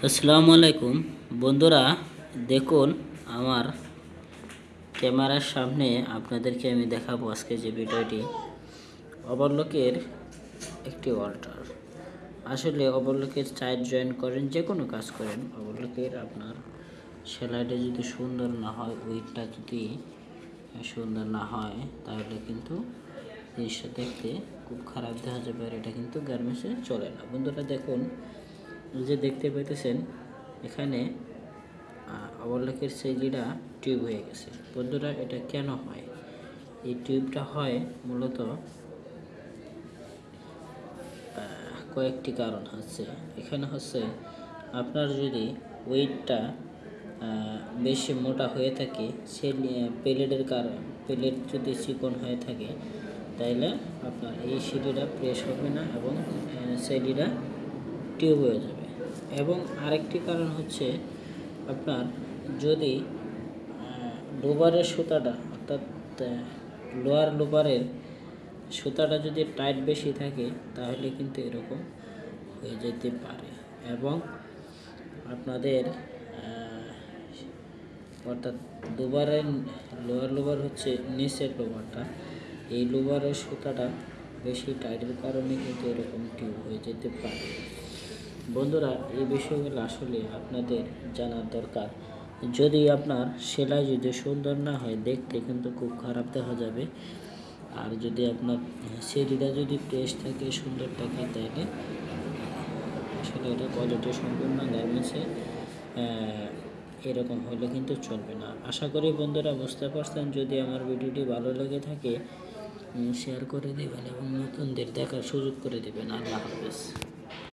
আসসালামু আলাইকুম বন্ধুরা, দেখুন আমার ক্যামেরার সামনে আপনাদেরকে আমি দেখাবো আজকে যে ভিডিওটি ওভারলকের একটি অল্টার। আসলে ওভারলকের সাইড জয়েন করেন, যে কোনো কাজ করেন, ওভারলকের আপনার সেলাইটা যদি সুন্দর না হয়, উইথটা যদি সুন্দর না হয়, তাহলে কিন্তু জিনিসটা দেখতে খুব খারাপ দেখা যাবে, আর এটা কিন্তু গার্মেন্টসে চলে না। বন্ধুরা দেখুন, যে দেখতে পাইতেছেন এখানে ওভারলকের সেজিটা টিউব হয়ে গেছে। বন্ধুরা, এটা কেন হয়? এই টিউবটা হয় মূলত কয়েকটি কারণ হচ্ছে। এখানে হচ্ছে আপনার যদি ওয়েটটা বেশি মোটা হয়ে থাকে, সে প্লেটের কারণ, প্লেট যদি চিকন হয়ে থাকে, তাইলে আপনার এই সিঁড়িটা প্রেস হবে না এবং সেলিটা টিউব হয়ে যাবে। এবং আরেকটি কারণ হচ্ছে আপনার যদি লোবারের সুতাটা, অর্থাৎ লোয়ার লোবারের সুতাটা যদি টাইট বেশি থাকে, তাহলে কিন্তু এরকম হয়ে যেতে পারে। এবং আপনাদের অর্থাৎ লোবারের লোয়ার লোবার হচ্ছে নিচের লোবারটা, এই লোবারের সুতাটা বেশি টাইটের কারণে কিন্তু এরকম টিউব হয়ে যেতে পারে। বন্ধুরা, এই বিষয়গুলো আসলে আপনাদের জানার দরকার। যদি আপনার সেলাই যদি সুন্দর না হয়, দেখতে কিন্তু খুব খারাপ দেখা যাবে। আর যদি আপনার সেলিটা যদি প্রেস থাকে, সুন্দর থাকে, তাহলে আসলে এটা কোয়ালিটি সম্পূর্ণ গার্মেন্টসে এরকম হলে কিন্তু চলবে না। আশা করি বন্ধুরা বুঝতে পারছেন। যদি আমার ভিডিওটি ভালো লেগে থাকে, শেয়ার করে দেবেন এবং নতুনদের দেখার সুযোগ করে দেবেন। আল্লাহ হাফেজ।